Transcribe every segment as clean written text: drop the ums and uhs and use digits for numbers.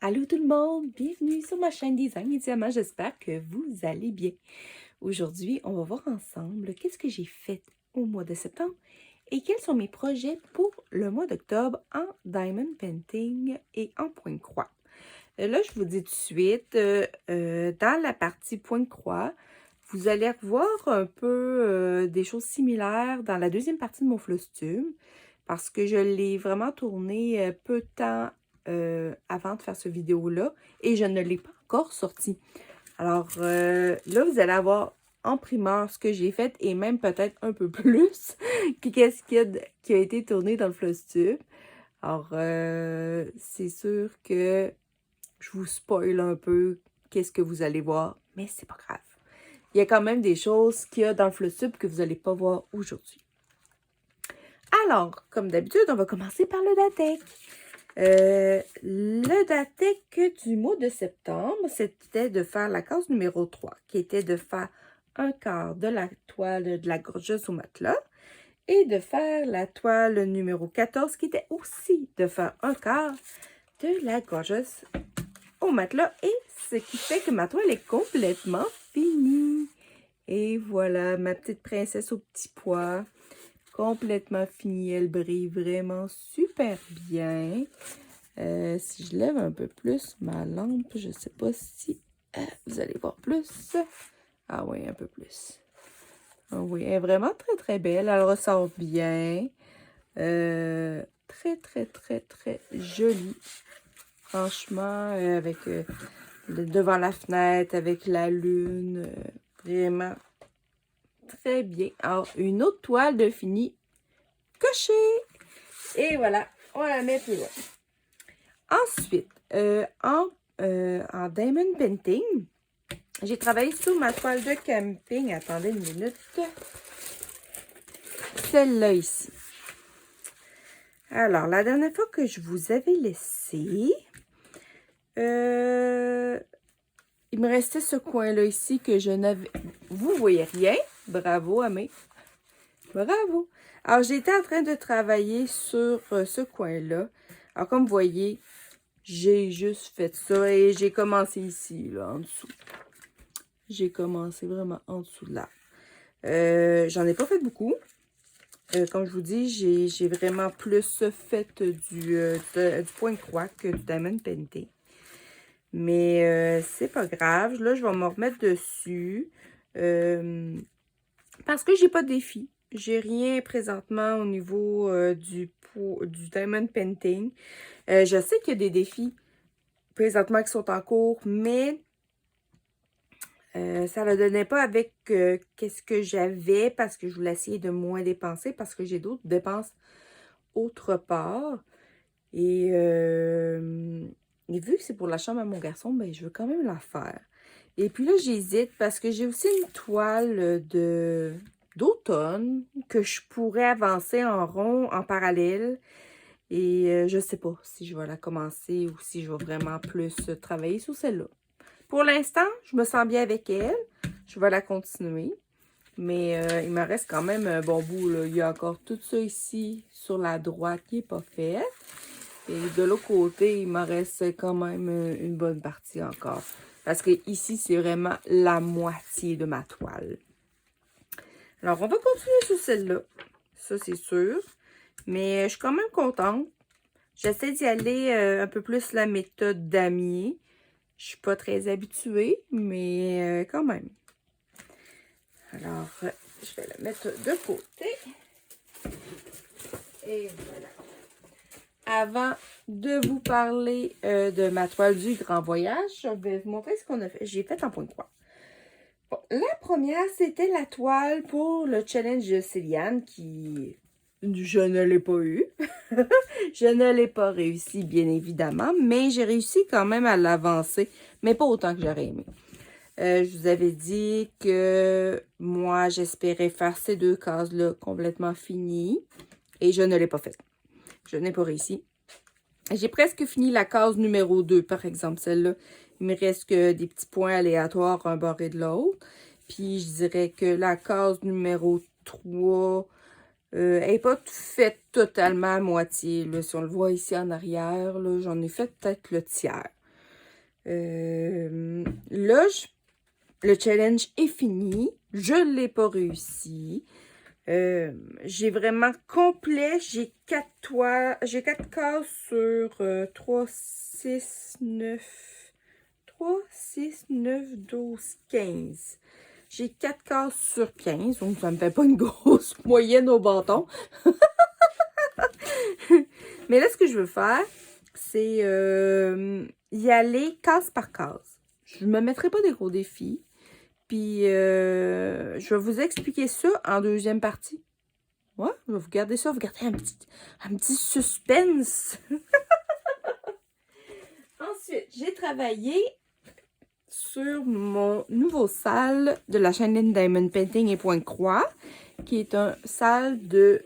Allô tout le monde, bienvenue sur ma chaîne Design et Diamant, j'espère que vous allez bien. Aujourd'hui, on va voir ensemble qu'est-ce que j'ai fait au mois de septembre et quels sont mes projets pour le mois d'octobre en Diamond Painting et en point de croix. Là, je vous dis tout de suite, dans la partie point de croix, vous allez revoir un peu des choses similaires dans la deuxième partie de mon flostume parce que je l'ai vraiment tourné peu de temps avant de faire cette vidéo-là et je ne l'ai pas encore sorti. Alors là, vous allez avoir en primeur ce que j'ai fait et même peut-être un peu plus que qu'est-ce qui a été tourné dans le flostube. Alors, c'est sûr que je vous spoil un peu qu'est-ce que vous allez voir, mais c'est pas grave. Il y a quand même des choses qu'il y a dans le flostube que vous n'allez pas voir aujourd'hui. Alors, comme d'habitude, on va commencer par le Datek. Le Datek du mois de septembre, c'était de faire la case numéro 3, qui était de faire un quart de la toile de la gorgeuse au matelas et de faire la toile numéro 14, qui était aussi de faire un quart de la gorgeuse au matelas. Et ce qui fait que ma toile est complètement finie. Et voilà, ma petite princesse au petit pois, complètement finie. Elle brille vraiment super bien. Si je lève un peu plus ma lampe, je ne sais pas si vous allez voir plus. Ah oui, un peu plus. Ah oui, elle est vraiment très, très belle. Elle ressort bien. Très, très, très, très jolie. Franchement, avec devant la fenêtre, avec la lune. Vraiment très bien. Alors, une autre toile de fini cochée. Et voilà, on la met plus loin. Ensuite, en Diamond Painting, j'ai travaillé sur ma toile de camping. Attendez une minute. Celle-là ici. Alors, la dernière fois que je vous avais laissé, il me restait ce coin-là ici que je n'avais... Vous voyez rien. Bravo, Amé. Bravo. Alors, j'étais en train de travailler sur ce coin-là. Alors, comme vous voyez, j'ai juste fait ça et j'ai commencé ici, là, en dessous. J'ai commencé vraiment en dessous de là. J'en ai pas fait beaucoup. Comme je vous dis, j'ai vraiment plus fait du point de croix que du diamond painting. Mais c'est pas grave. Là, je vais me remettre dessus. Parce que j'ai pas de défi. J'ai rien présentement au niveau du diamond painting. Je sais qu'il y a des défis présentement qui sont en cours, mais ça ne donnait pas avec qu'est-ce que j'avais parce que je voulais essayer de moins dépenser parce que j'ai d'autres dépenses autre part. Et vu que c'est pour la chambre à mon garçon, ben, je veux quand même la faire. Et puis là, j'hésite parce que j'ai aussi une toile d'automne que je pourrais avancer en rond, en parallèle. Et je ne sais pas si je vais la commencer ou si je vais vraiment plus travailler sur celle-là. Pour l'instant, je me sens bien avec elle. Je vais la continuer. Mais il me reste quand même un bon bout, là. Il y a encore tout ça ici sur la droite qui n'est pas fait. Et de l'autre côté, il me reste quand même une bonne partie encore. Parce que ici, c'est vraiment la moitié de ma toile. Alors, on va continuer sur celle-là. Ça, c'est sûr. Mais je suis quand même contente. J'essaie d'y aller un peu plus la méthode damier. Je suis pas très habituée, mais quand même. Alors, je vais la mettre de côté. Et voilà. Avant de vous parler de ma toile du grand voyage, je vais vous montrer ce qu'on a fait. J'ai fait en point de croix. Bon, la première, c'était la toile pour le challenge de Céliane qui... Je ne l'ai pas eu. Je ne l'ai pas réussi, bien évidemment, mais j'ai réussi quand même à l'avancer, mais pas autant que j'aurais aimé. Je vous avais dit que moi, j'espérais faire ces deux cases-là complètement finies et je ne l'ai pas fait. Je n'ai pas réussi. J'ai presque fini la case numéro 2, par exemple, celle-là. Il me reste que des petits points aléatoires, un barré de l'autre. Puis, je dirais que la case numéro 3 n'est pas faite totalement à moitié. Là. Si on le voit ici en arrière, j'en ai fait peut-être le tiers. Là, le challenge est fini. Je ne l'ai pas réussi. J'ai vraiment complet. J'ai 4 toits. J'ai 4 cases sur 3, 6, 9. 3, 6, 9, 12, 15. J'ai 4 cases sur 15. Donc, ça me fait pas une grosse moyenne au bâton. Mais là, ce que je veux faire, c'est y aller case par case. Je ne me mettrai pas des gros défis. Puis, je vais vous expliquer ça en deuxième partie. Ouais, je vais vous garder ça. Vous garder un petit suspense. Ensuite, j'ai travaillé sur mon nouveau salle de la chaîne Diamond Painting et Pointe Croix, qui est un salle de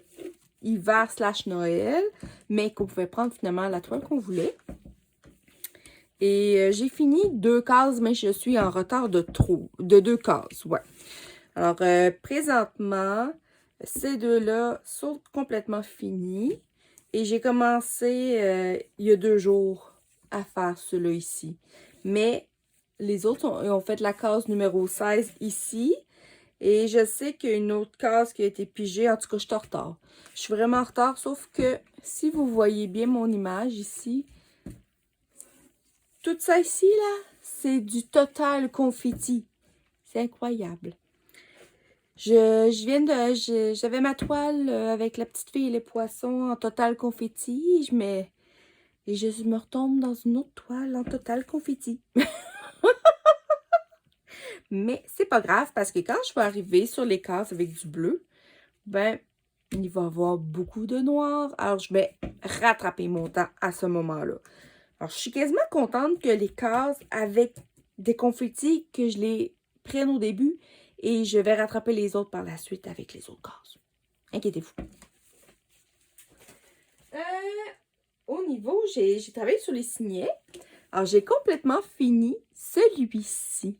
hiver/Noël, mais qu'on pouvait prendre finalement la toile qu'on voulait. Et j'ai fini 2 cases, mais je suis en retard de 2 cases, ouais. Alors, présentement, ces deux-là sont complètement finis. Et j'ai commencé il y a 2 jours à faire ceux-là ici. Mais les autres ont fait la case numéro 16 ici. Et je sais qu'il y a une autre case qui a été pigée. En tout cas, je suis en retard. Je suis vraiment en retard, sauf que si vous voyez bien mon image ici, tout ça ici, là, c'est du total confetti. C'est incroyable. J'avais ma toile avec la petite fille et les poissons en total confetti. Et je me retombe dans une autre toile en total confetti. Mais c'est pas grave parce que quand je vais arriver sur les cases avec du bleu, ben, il va y avoir beaucoup de noir. Alors, je vais rattraper mon temps à ce moment-là. Alors, je suis quasiment contente que les cases avec des confettis, que je les prenne au début et je vais rattraper les autres par la suite avec les autres cases. Inquiétez-vous. Au niveau, j'ai travaillé sur les signets. Alors, j'ai complètement fini celui-ci.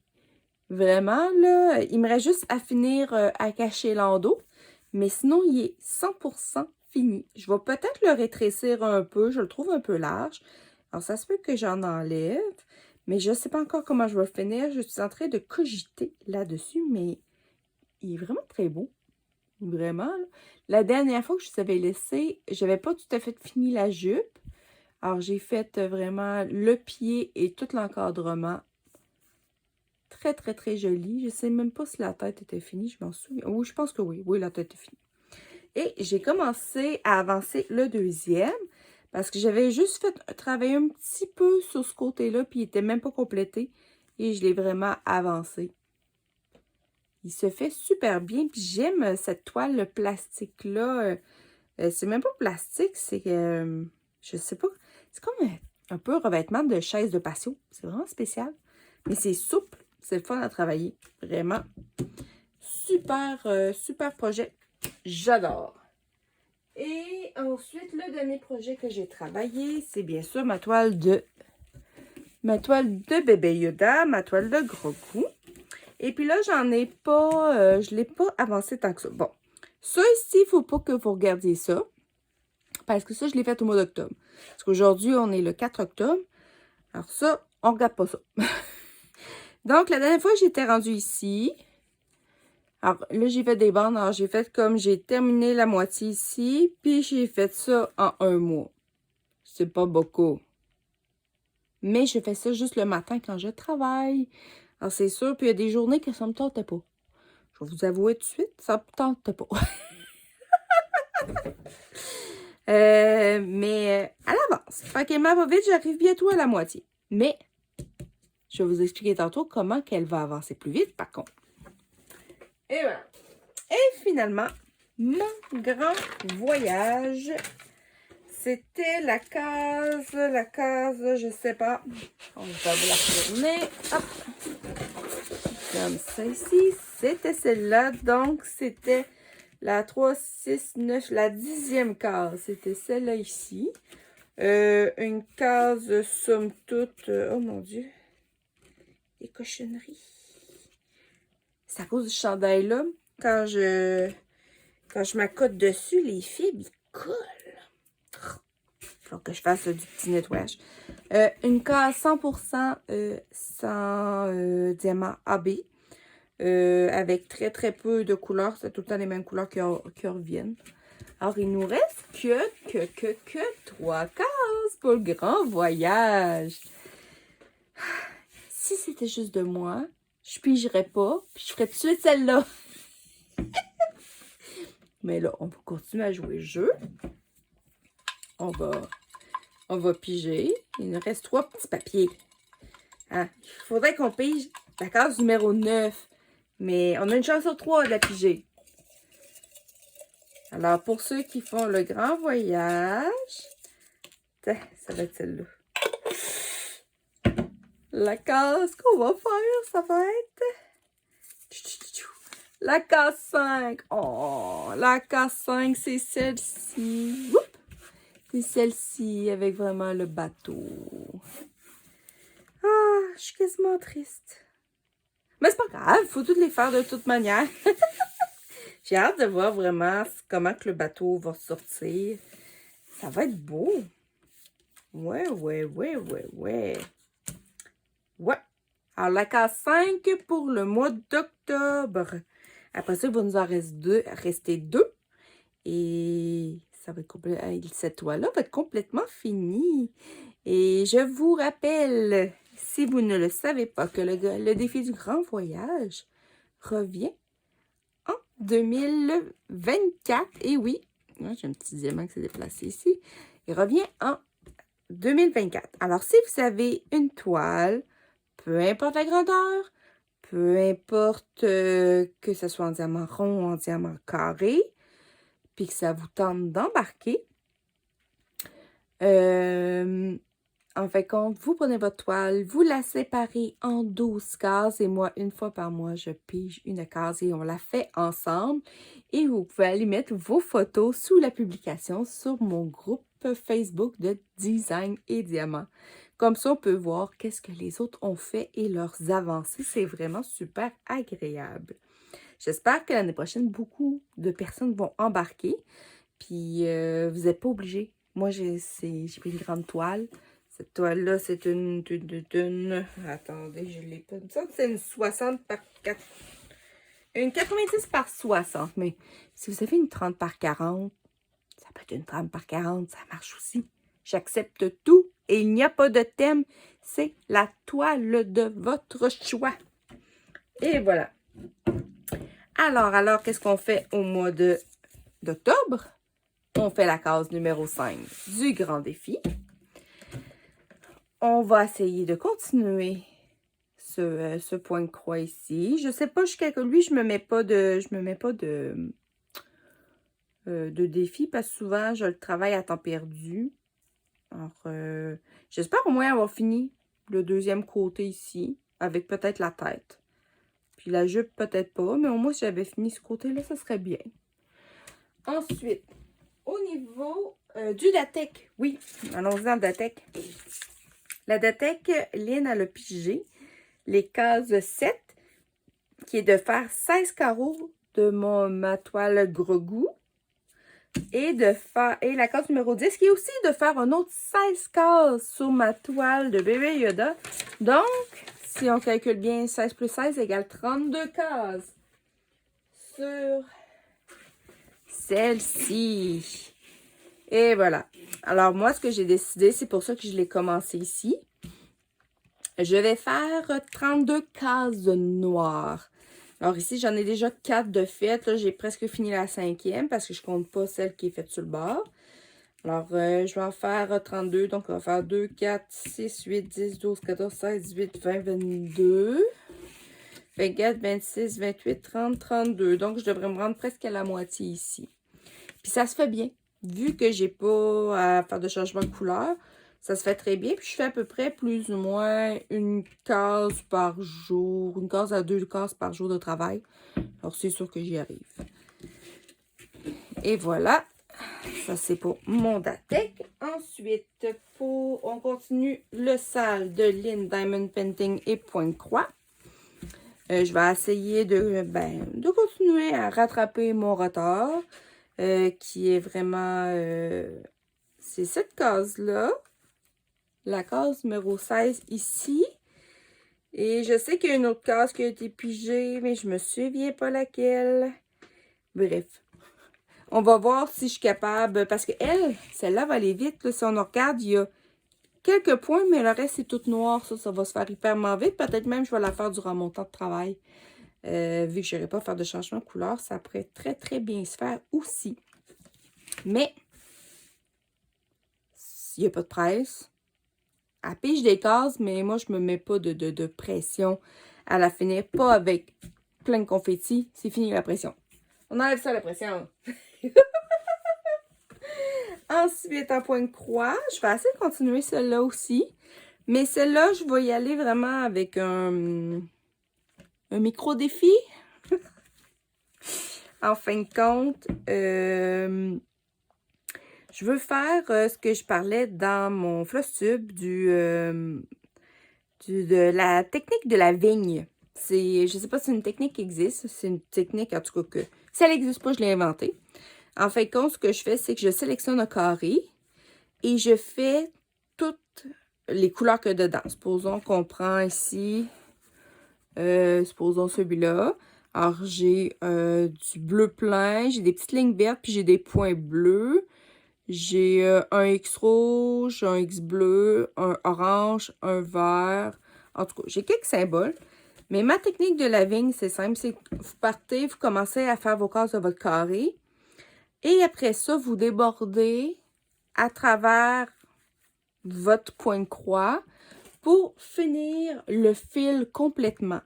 Vraiment, là, il me reste juste à finir à cacher l'endos. Mais sinon, il est 100% fini. Je vais peut-être le rétrécir un peu. Je le trouve un peu large. Alors, ça se peut que j'en enlève. Mais je ne sais pas encore comment je vais le finir. Je suis en train de cogiter là-dessus. Mais il est vraiment très beau. Vraiment. Là. La dernière fois que je vous avais laissé, je n'avais pas tout à fait fini la jupe. Alors, j'ai fait vraiment le pied et tout l'encadrement. Très, très, très joli. Je ne sais même pas si la tête était finie. Je m'en souviens. Oui, je pense que oui. Oui, la tête est finie. Et j'ai commencé à avancer le deuxième. Parce que j'avais juste fait travailler un petit peu sur ce côté-là. Puis il n'était même pas complété. Et je l'ai vraiment avancé. Il se fait super bien. Puis j'aime cette toile plastique-là. C'est même pas plastique. C'est je sais pas. C'est comme un peu un revêtement de chaise de patio. C'est vraiment spécial. Mais c'est souple. C'est le fun à travailler. Vraiment. Super, super projet. J'adore. Et ensuite, le dernier projet que j'ai travaillé, c'est bien sûr ma toile de bébé Yoda, ma toile de gros goût. Et puis là, j'en ai pas, je ne l'ai pas avancé tant que ça. Bon, ça ici, il ne faut pas que vous regardiez ça. Parce que ça, je l'ai fait au mois d'octobre. Parce qu'aujourd'hui, on est le 4 octobre. Alors ça, on ne regarde pas ça. Donc, la dernière fois, j'étais rendue ici. Alors, là, j'ai fait des bandes. Alors, j'ai fait comme j'ai terminé la moitié ici. Puis, j'ai fait ça en 1 mois. C'est pas beaucoup. Mais je fais ça juste le matin quand je travaille. Alors, c'est sûr. Puis, il y a des journées que ça me tentait pas. Je vais vous avouer tout de suite, ça me tentait pas. Mais à l'avance. Tranquillement, pas vite, j'arrive bientôt à la moitié. Mais, je vais vous expliquer tantôt comment qu'elle va avancer plus vite, par contre. Et voilà. Et finalement, mon grand voyage, c'était la case, je sais pas. On va vous la retourner. Hop. Comme ça ici. C'était celle-là. Donc, c'était la 3, 6, 9, la 10e case. C'était celle-là ici. Une case, somme toute, oh mon Dieu. Des cochonneries. C'est à cause du chandail là. Quand je m'accote dessus, les fibres, ils collent. Il faut que je fasse du petit nettoyage. Une case 100% sans diamant AB. Avec très très peu de couleurs. C'est tout le temps les mêmes couleurs qui reviennent. Alors, il nous reste que 3 cases pour le grand voyage. Si c'était juste de moi, je pigerais pas, puis je ferais tout de suite celle-là. Mais là, on va continuer à jouer le jeu. On va piger. Il nous reste 3 petits papiers. Hein? Il faudrait qu'on pige la case numéro 9. Mais on a une chance sur 3 de la piger. Alors, pour ceux qui font le grand voyage, ça va être celle-là. La case qu'on va faire, ça va être la case 5. Oh, la case 5, c'est celle-ci. C'est celle-ci avec vraiment le bateau. Ah, je suis quasiment triste. Mais c'est pas grave, il faut toutes les faire de toute manière. J'ai hâte de voir vraiment comment que le bateau va sortir. Ça va être beau. Ouais. Ouais. Alors, la case 5 pour le mois d'octobre. Après ça, il va nous en rester 2. Et ça va être cette toile-là va être complètement finie. Et je vous rappelle, si vous ne le savez pas, que le défi du grand voyage revient en 2024. Et oui, j'ai un petit diamant qui s'est déplacé ici. Il revient en 2024. Alors, si vous avez une toile, peu importe la grandeur, peu importe que ce soit en diamant rond ou en diamant carré, puis que ça vous tente d'embarquer, en fait compte, vous prenez votre toile, vous la séparez en 12 cases et moi, une fois par mois, je pige une case et on la fait ensemble. Et vous pouvez aller mettre vos photos sous la publication sur mon groupe Facebook de Design et Diamant. Comme ça, on peut voir qu'est-ce que les autres ont fait et leurs avancées. C'est vraiment super agréable. J'espère que l'année prochaine, beaucoup de personnes vont embarquer. Puis, vous n'êtes pas obligés. Moi, j'ai pris une grande toile. Cette toile-là, c'est une... Attendez, je l'ai pas. C'est une 60 par 4. Une 90 par 60. Mais si vous avez une 30 par 40, ça peut être une 30 par 40. Ça marche aussi. J'accepte tout. Et il n'y a pas de thème. C'est la toile de votre choix. Et voilà. Alors, qu'est-ce qu'on fait au mois d'octobre? On fait la case numéro 5 du grand défi. On va essayer de continuer ce point de croix ici. Je sais pas jusqu'à que lui, je me mets pas de défi parce que souvent, je le travaille à temps perdu. Alors, j'espère au moins avoir fini le deuxième côté ici avec peut-être la tête. Puis la jupe, peut-être pas, mais au moins, si j'avais fini ce côté-là, ça serait bien. Ensuite, au niveau du Datec, oui, allons-y dans le Datec. La Datec, Lynn, elle a pigé les cases 7, qui est de faire 16 carreaux de ma toile gros goût. Et la case numéro 10, qui est aussi de faire un autre 16 cases sur ma toile de bébé Yoda. Donc, si on calcule bien, 16 plus 16 égale 32 cases sur celle-ci. Et voilà. Alors, moi, ce que j'ai décidé, c'est pour ça que je l'ai commencé ici. Je vais faire 32 cases noires. Alors ici, j'en ai déjà 4 de faites. Là, j'ai presque fini la 5e parce que je ne compte pas celle qui est faite sur le bord. Alors, je vais en faire 32. Donc, on va faire 2, 4, 6, 8, 10, 12, 14, 16, 18, 20, 22, 24, 26, 28, 30, 32. Donc, je devrais me rendre presque à la moitié ici. Puis, ça se fait bien. Vu que j'ai pas à faire de changement de couleur, ça se fait très bien. Puis, je fais à peu près plus ou moins une case par jour. Une case à 2 cases par jour de travail. Alors, c'est sûr que j'y arrive. Et voilà. Ça, c'est pour mon Datec. Ensuite, on continue le sale de Lynn Diamond Painting et Pointe-Croix. Je vais essayer de continuer à rattraper mon retard. Qui est vraiment... c'est cette case-là. la case numéro 16 ici. Et je sais qu'il y a une autre case qui a été pigée, mais je me souviens pas laquelle. Bref. On va voir si je suis capable, parce que elle, celle-là va aller vite. Là, si on regarde, il y a quelques points, mais le reste, c'est tout noir. Ça va se faire hyper vite. Peut-être même je vais la faire durant mon temps de travail. Vu que je n'aurai pas à faire de changement de couleur, ça pourrait très bien se faire aussi. Mais, il n'y a pas de presse. Elle pige des cases, mais moi, je me mets pas de pression à la finir. Pas avec plein de confettis. C'est fini la pression. On enlève ça, la pression. Ensuite, en point de croix, je vais essayer de continuer celle-là aussi. Mais celle-là, je vais y aller vraiment avec un micro-défi. En fin de compte, je veux faire ce que je parlais dans mon floss tube de la technique de la vigne. Je ne sais pas si c'est une technique qui existe. C'est une technique, en tout cas, que si elle n'existe pas, je l'ai inventée. En fin de compte, ce que je fais, c'est que je sélectionne un carré et je fais toutes les couleurs que dedans. Supposons qu'on prend ici, supposons celui-là. Alors, j'ai du bleu plein, j'ai des petites lignes vertes, puis j'ai des points bleus. J'ai un X rouge, un X bleu, un orange, un vert. En tout cas, j'ai quelques symboles. Mais ma technique de la vigne, c'est simple. C'est que vous partez, vous commencez à faire vos cases de votre carré. Et après ça, vous débordez à travers votre point de croix pour finir le fil complètement.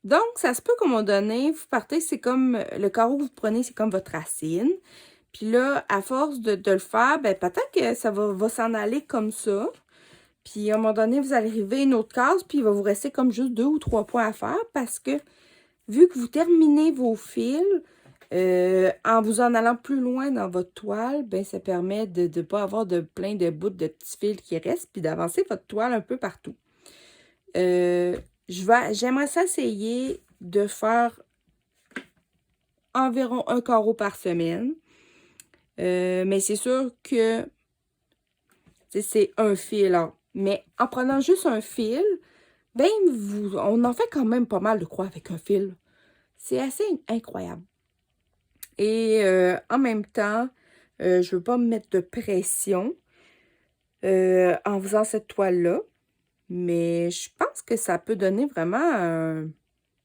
Donc, ça se peut qu'à un moment donné, vous partez, c'est comme le carreau que vous prenez, c'est comme votre racine. Puis là, à force de le faire, ben peut-être que ça va s'en aller comme ça. Puis à un moment donné, vous allez arriver à une autre case, puis il va vous rester comme juste 2 ou 3 points à faire parce que vu que vous terminez vos fils, en vous en allant plus loin dans votre toile, ben ça permet de ne pas avoir plein de bouts de petits fils qui restent, puis d'avancer votre toile un peu partout. J'aimerais essayer de faire environ un carreau par semaine. Mais c'est sûr que c'est un fil. Hein. Mais en prenant juste un fil, ben on en fait quand même pas mal de croix avec un fil. C'est assez incroyable. Et en même temps, je ne veux pas me mettre de pression en faisant cette toile-là. Mais je pense que ça peut donner vraiment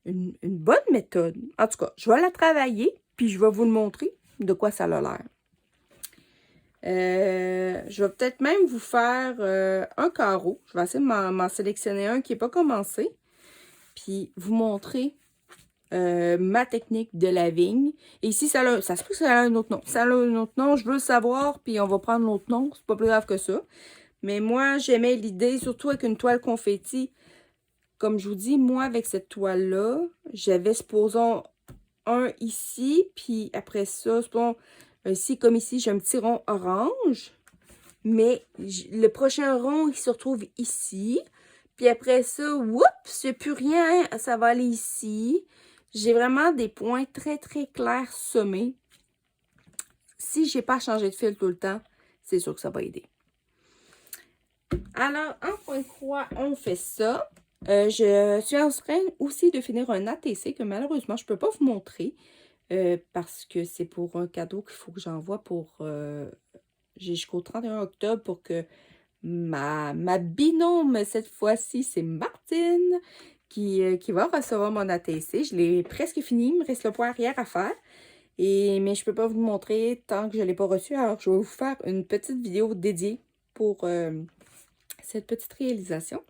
une bonne méthode. En tout cas, je vais la travailler, puis je vais vous le montrer de quoi ça a l'air. Je vais peut-être même vous faire un carreau. Je vais essayer de m'en sélectionner un qui n'est pas commencé. Puis vous montrer ma technique de la vigne. Et ici, ça se peut que ça a un autre nom. Ça a un autre nom, je veux le savoir, puis on va prendre l'autre nom. C'est pas plus grave que ça. Mais moi, j'aimais l'idée, surtout avec une toile confetti. Comme je vous dis, moi, avec cette toile-là, j'avais, supposons, un ici, puis après ça, supposons, ici, comme ici, j'ai un petit rond orange. Mais le prochain rond, il se retrouve ici. Puis après ça, oups, il n'y a plus rien, ça va aller ici. J'ai vraiment des points très clairs semés. Si je n'ai pas changé de fil tout le temps, c'est sûr que ça va aider. Alors, en point de croix, on fait ça. Je suis en train aussi de finir un ATC que malheureusement, je ne peux pas vous montrer parce que c'est pour un cadeau qu'il faut que j'envoie pour... j'ai jusqu'au 31 octobre pour que ma binôme, cette fois-ci, c'est Martine qui va recevoir mon ATC. Je l'ai presque fini, il me reste le point arrière à faire. Mais je ne peux pas vous le montrer tant que je ne l'ai pas reçu. Alors, je vais vous faire une petite vidéo dédiée pour cette petite réalisation.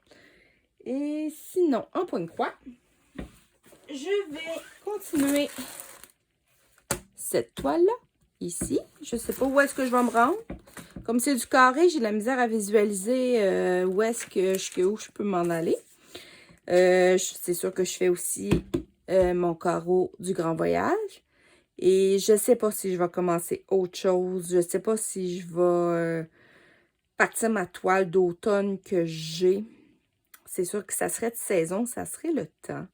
Et sinon, en point de croix, je vais continuer cette toile-là, ici. Je ne sais pas où est-ce que je vais me rendre. Comme c'est du carré, j'ai de la misère à visualiser où je peux m'en aller. C'est sûr que je fais aussi mon carreau du Grand Voyage. Et je ne sais pas si je vais commencer autre chose. Je ne sais pas si je vais partir ma toile d'automne que j'ai. C'est sûr que ça serait de saison, ça serait le temps.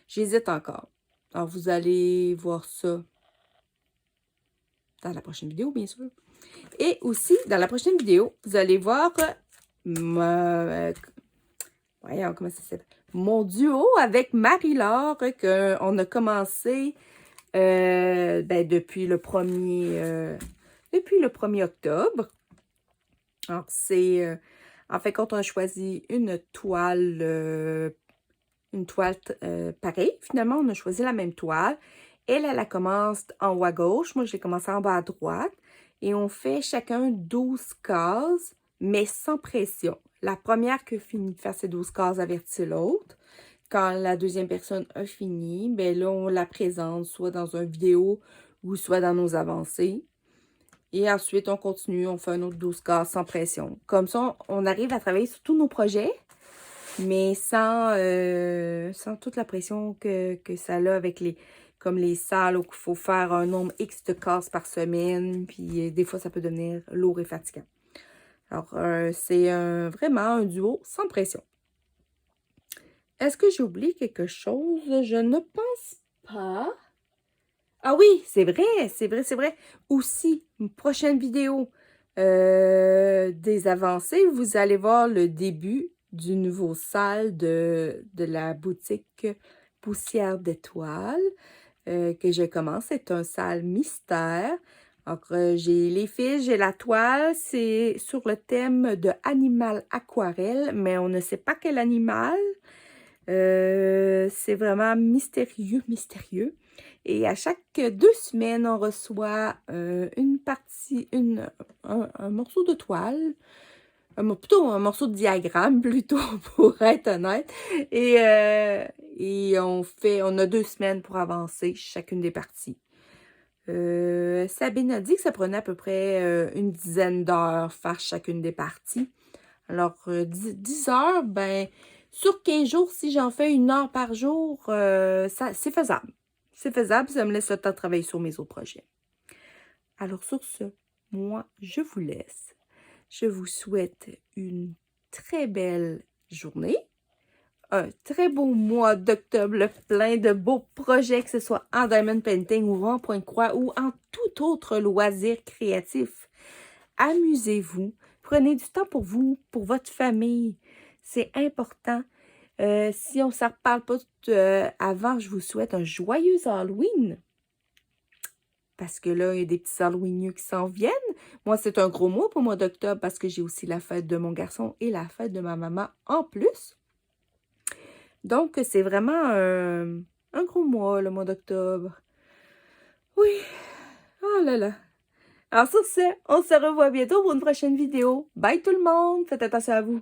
J'hésite encore. Alors, vous allez voir ça dans la prochaine vidéo, bien sûr. Et aussi, dans la prochaine vidéo, vous allez voir voyons, comment ça s'appelle? Mon duo avec Marie-Laure, qu'on a commencé depuis le 1er octobre. Alors, c'est... en fait, quand on a choisi une toile pareille, finalement, on a choisi la même toile. Elle commence en haut à gauche. Moi, je l'ai commencé en bas à droite. Et on fait chacun 12 cases, mais sans pression. La première qui finit de faire ses 12 cases avertit l'autre. Quand la deuxième personne a fini, ben là, on la présente soit dans une vidéo ou soit dans nos avancées. Et ensuite, on continue, on fait un autre 12 cases sans pression. Comme ça, on arrive à travailler sur tous nos projets, mais sans toute la pression que ça a avec comme les salles où il faut faire un nombre X de cases par semaine, puis des fois, ça peut devenir lourd et fatigant. Alors, c'est vraiment un duo sans pression. Est-ce que j'ai oublié quelque chose? Je ne pense pas. Ah oui, c'est vrai. Aussi, une prochaine vidéo des avancées, vous allez voir le début du nouveau salle de la boutique Poussière d'étoiles que je commence. C'est un salle mystère. Donc, j'ai les fils, j'ai la toile. C'est sur le thème de animal aquarelle, mais on ne sait pas quel animal. C'est vraiment mystérieux. Et à chaque 2 semaines, on reçoit un morceau de toile, plutôt un morceau de diagramme, plutôt, pour être honnête. Et on a 2 semaines pour avancer chacune des parties. Sabine a dit que ça prenait à peu près une dizaine d'heures faire chacune des parties. Alors, 10 heures, ben, sur 15 jours, si j'en fais 1 heure par jour, c'est faisable. C'est faisable, ça me laisse le temps de travailler sur mes autres projets. Alors, sur ce, moi, je vous laisse. Je vous souhaite une très belle journée, un très beau mois d'octobre, plein de beaux projets, que ce soit en diamond painting ou en point de croix ou en tout autre loisir créatif. Amusez-vous. Prenez du temps pour vous, pour votre famille. C'est important. Si on ne s'en reparle pas avant, je vous souhaite un joyeux Halloween. Parce que là, il y a des petits Halloweenieux qui s'en viennent. Moi, c'est un gros mois pour le mois d'octobre parce que j'ai aussi la fête de mon garçon et la fête de ma maman en plus. Donc, c'est vraiment un gros mois, le mois d'octobre. Oui. Oh là là. Alors sur ce, on se revoit bientôt pour une prochaine vidéo. Bye tout le monde. Faites attention à vous.